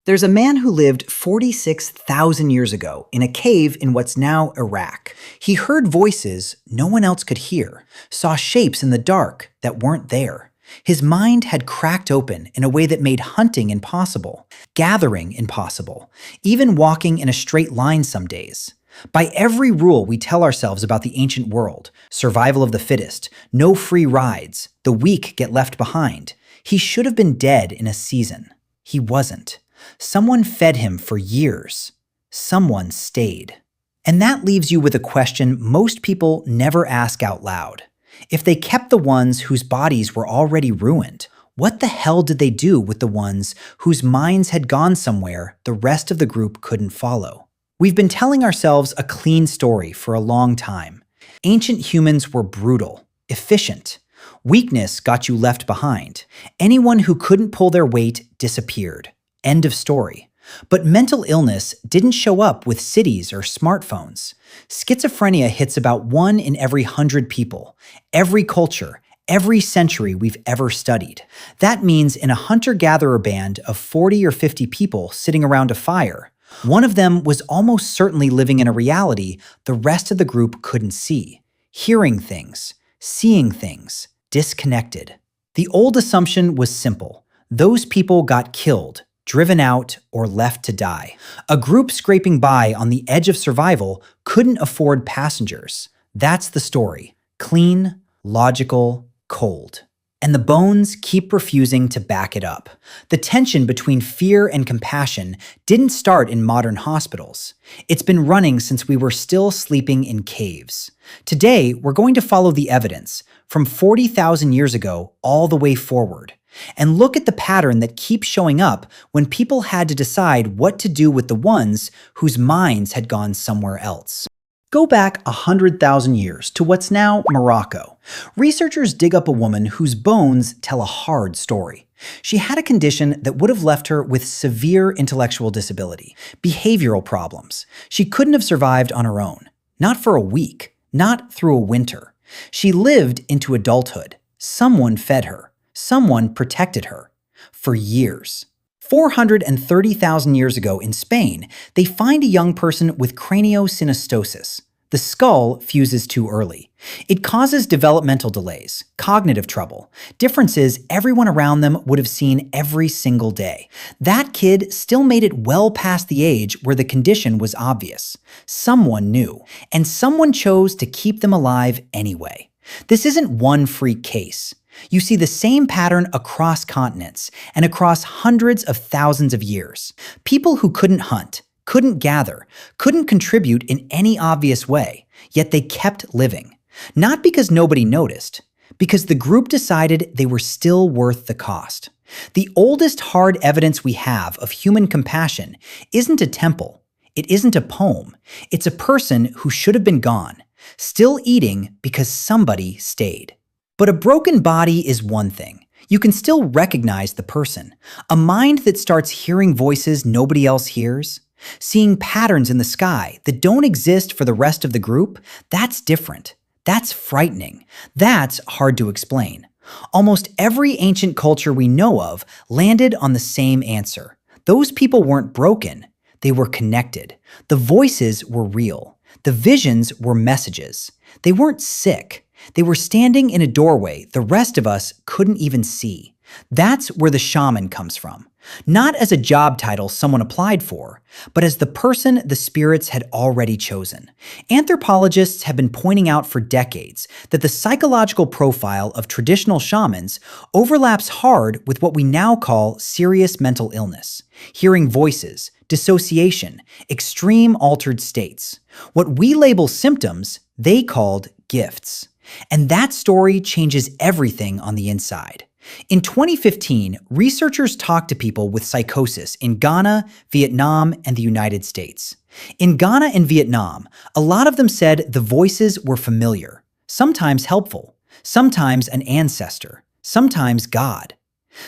There's a man who lived 46,000 years ago in a cave in what's now Iraq. He heard voices no one else could hear, saw shapes in the dark that weren't there. His mind had cracked open in a way that made hunting impossible, gathering impossible, even walking in a straight line some days. By every rule we tell ourselves about the ancient world, survival of the fittest, no free rides, the weak get left behind, he should have been dead in a season. He wasn't. Someone fed him for years. Someone stayed. And that leaves you with a question most people never ask out loud. If they kept the ones whose bodies were already ruined, what the hell did they do with the ones whose minds had gone somewhere the rest of the group couldn't follow? We've been telling ourselves a clean story for a long time. Ancient humans were brutal, efficient. Weakness got you left behind. Anyone who couldn't pull their weight disappeared. End of story. But mental illness didn't show up with cities or smartphones. Schizophrenia hits about 1 in every 100 people, every culture, every century we've ever studied. That means in a hunter-gatherer band of 40 or 50 people sitting around a fire, one of them was almost certainly living in a reality the rest of the group couldn't see, hearing things, seeing things, disconnected. The old assumption was simple. Those people got killed, driven out, or left to die. A group scraping by on the edge of survival couldn't afford passengers. That's the story. Clean, logical, cold. And the bones keep refusing to back it up. The tension between fear and compassion didn't start in modern hospitals. It's been running since we were still sleeping in caves. Today, we're going to follow the evidence from 40,000 years ago all the way forward, and look at the pattern that keeps showing up when people had to decide what to do with the ones whose minds had gone somewhere else. Go back 100,000 years to what's now Morocco. Researchers dig up a woman whose bones tell a hard story. She had a condition that would have left her with severe intellectual disability, behavioral problems. She couldn't have survived on her own. Not for a week. Not through a winter. She lived into adulthood. Someone fed her. Someone protected her. For years. 430,000 years ago in Spain, they find a young person with craniosynostosis. The skull fuses too early. It causes developmental delays, cognitive trouble, differences everyone around them would have seen every single day. That kid still made it well past the age where the condition was obvious. Someone knew, and someone chose to keep them alive anyway. This isn't one freak case. You see the same pattern across continents and across hundreds of thousands of years. People who couldn't hunt, couldn't gather, couldn't contribute in any obvious way, yet they kept living. Not because nobody noticed, because the group decided they were still worth the cost. The oldest hard evidence we have of human compassion isn't a temple, it isn't a poem, it's a person who should have been gone, still eating because somebody stayed. But a broken body is one thing. You can still recognize the person. A mind that starts hearing voices nobody else hears, seeing patterns in the sky that don't exist for the rest of the group, that's different. That's frightening. That's hard to explain. Almost every ancient culture we know of landed on the same answer. Those people weren't broken. They were connected. The voices were real. The visions were messages. They weren't sick. They were standing in a doorway the rest of us couldn't even see. That's where the shaman comes from. Not as a job title someone applied for, but as the person the spirits had already chosen. Anthropologists have been pointing out for decades that the psychological profile of traditional shamans overlaps hard with what we now call serious mental illness. Hearing voices, dissociation, extreme altered states. What we label symptoms, they called gifts. And that story changes everything on the inside. In 2015, researchers talked to people with psychosis in Ghana, Vietnam, and the United States. In Ghana and Vietnam, a lot of them said the voices were familiar, sometimes helpful, sometimes an ancestor, sometimes God.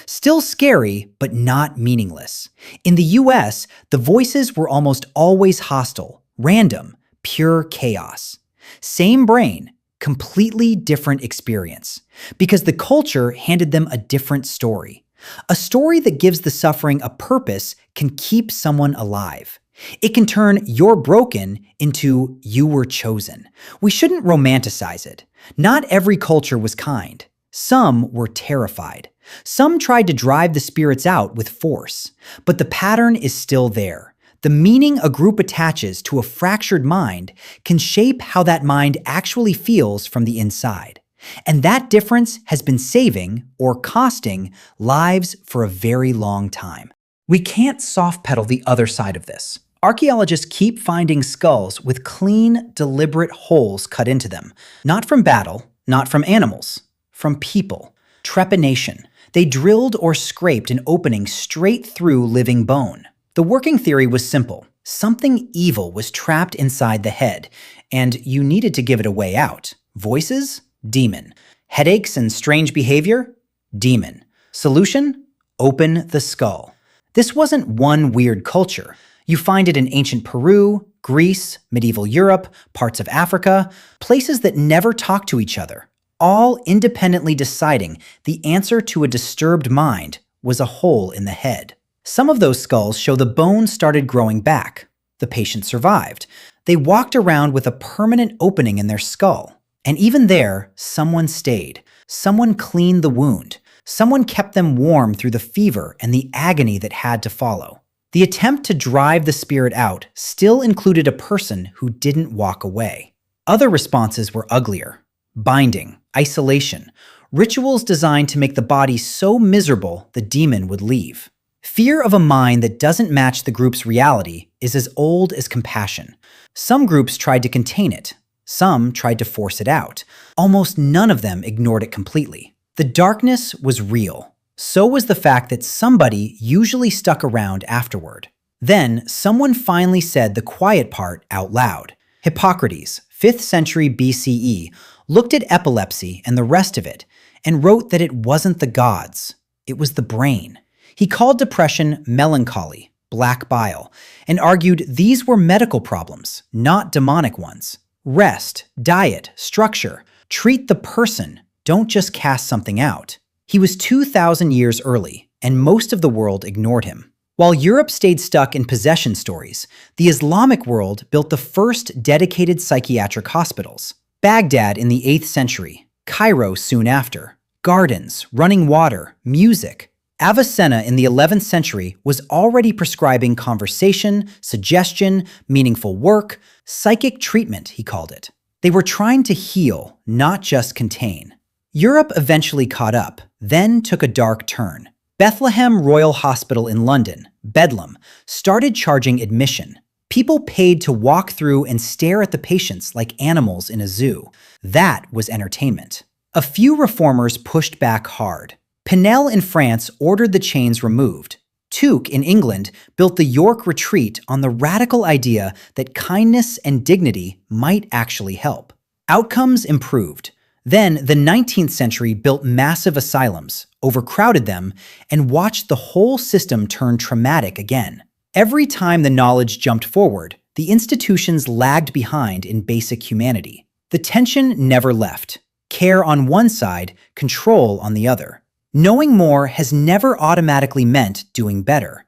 Still scary, but not meaningless. In the US, the voices were almost always hostile, random, pure chaos. Same brain, completely different experience, because the culture handed them a different story. A story that gives the suffering a purpose can keep someone alive. It can turn "you're broken" into "you were chosen." We shouldn't romanticize it. Not every culture was kind. Some were terrified. Some tried to drive the spirits out with force. But the pattern is still there. The meaning a group attaches to a fractured mind can shape how that mind actually feels from the inside. And that difference has been saving, or costing, lives for a very long time. We can't soft-pedal the other side of this. Archaeologists keep finding skulls with clean, deliberate holes cut into them. Not from battle, not from animals, from people. Trepanation. They drilled or scraped an opening straight through living bone. The working theory was simple. Something evil was trapped inside the head, and you needed to give it a way out. Voices? Demon. Headaches and strange behavior? Demon. Solution? Open the skull. This wasn't one weird culture. You find it in ancient Peru, Greece, medieval Europe, parts of Africa, places that never talk to each other, all independently deciding the answer to a disturbed mind was a hole in the head. Some of those skulls show the bone started growing back. The patient survived. They walked around with a permanent opening in their skull. And even there, someone stayed. Someone cleaned the wound. Someone kept them warm through the fever and the agony that had to follow. The attempt to drive the spirit out still included a person who didn't walk away. Other responses were uglier. Binding, isolation, rituals designed to make the body so miserable the demon would leave. Fear of a mind that doesn't match the group's reality is as old as compassion. Some groups tried to contain it. Some tried to force it out. Almost none of them ignored it completely. The darkness was real. So was the fact that somebody usually stuck around afterward. Then, someone finally said the quiet part out loud. Hippocrates, 5th century BCE, looked at epilepsy and the rest of it, and wrote that it wasn't the gods. It was the brain. He called depression melancholy, black bile, and argued these were medical problems, not demonic ones. Rest, diet, structure, treat the person, don't just cast something out. He was 2,000 years early, and most of the world ignored him. While Europe stayed stuck in possession stories, the Islamic world built the first dedicated psychiatric hospitals. Baghdad in the 8th century, Cairo soon after, gardens, running water, music. Avicenna in the 11th century was already prescribing conversation, suggestion, meaningful work, psychic treatment, he called it. They were trying to heal, not just contain. Europe eventually caught up, then took a dark turn. Bethlehem Royal Hospital in London, Bedlam, started charging admission. People paid to walk through and stare at the patients like animals in a zoo. That was entertainment. A few reformers pushed back hard. Pinel in France ordered the chains removed. Tuke in England built the York Retreat on the radical idea that kindness and dignity might actually help. Outcomes improved. Then the 19th century built massive asylums, overcrowded them, and watched the whole system turn traumatic again. Every time the knowledge jumped forward, the institutions lagged behind in basic humanity. The tension never left. Care on one side, control on the other. Knowing more has never automatically meant doing better.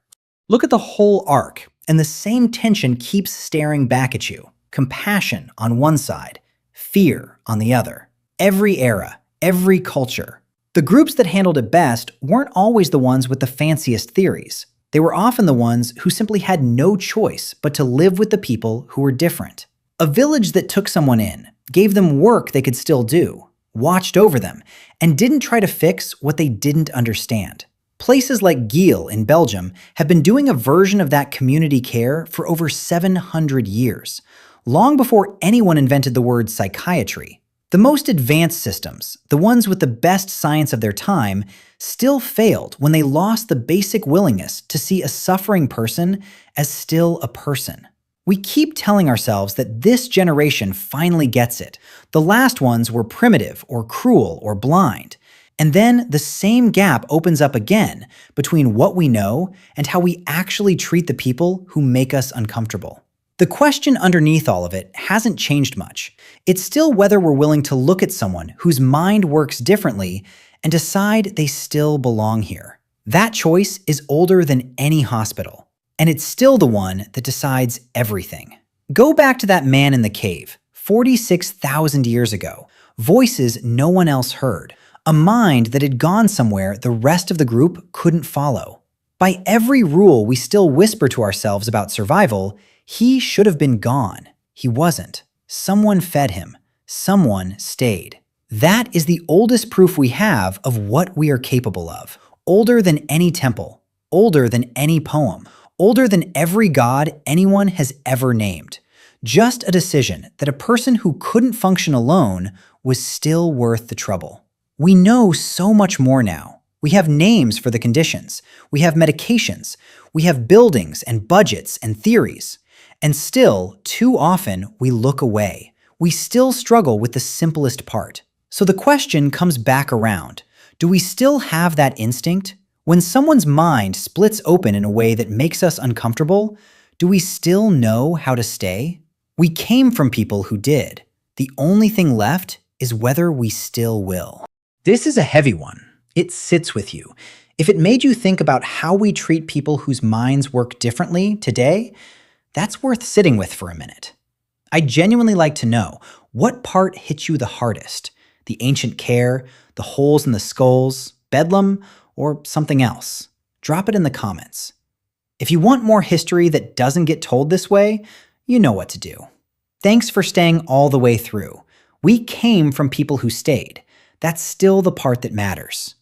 Look at the whole arc, and the same tension keeps staring back at you. Compassion on one side, fear on the other. Every era, every culture. The groups that handled it best weren't always the ones with the fanciest theories. They were often the ones who simply had no choice but to live with the people who were different. A village that took someone in, gave them work they could still do, watched over them, and didn't try to fix what they didn't understand. Places like Geel in Belgium have been doing a version of that community care for over 700 years, long before anyone invented the word psychiatry. The most advanced systems, the ones with the best science of their time, still failed when they lost the basic willingness to see a suffering person as still a person. We keep telling ourselves that this generation finally gets it. The last ones were primitive or cruel or blind. And then the same gap opens up again between what we know and how we actually treat the people who make us uncomfortable. The question underneath all of it hasn't changed much. It's still whether we're willing to look at someone whose mind works differently and decide they still belong here. That choice is older than any hospital, and it's still the one that decides everything. Go back to that man in the cave, 46,000 years ago. Voices no one else heard. A mind that had gone somewhere the rest of the group couldn't follow. By every rule we still whisper to ourselves about survival, he should have been gone. He wasn't. Someone fed him. Someone stayed. That is the oldest proof we have of what we are capable of. Older than any temple. Older than any poem. Older than every god anyone has ever named. Just a decision that a person who couldn't function alone was still worth the trouble. We know so much more now. We have names for the conditions. We have medications. We have buildings and budgets and theories. And still, too often, we look away. We still struggle with the simplest part. So the question comes back around. Do we still have that instinct? When someone's mind splits open in a way that makes us uncomfortable, do we still know how to stay? We came from people who did. The only thing left is whether we still will. This is a heavy one. It sits with you. If it made you think about how we treat people whose minds work differently today, that's worth sitting with for a minute. I'd genuinely like to know, what part hit you the hardest? The ancient care, the holes in the skulls, Bedlam, or something else? Drop it in the comments. If you want more history that doesn't get told this way, you know what to do. Thanks for staying all the way through. We came from people who stayed. That's still the part that matters.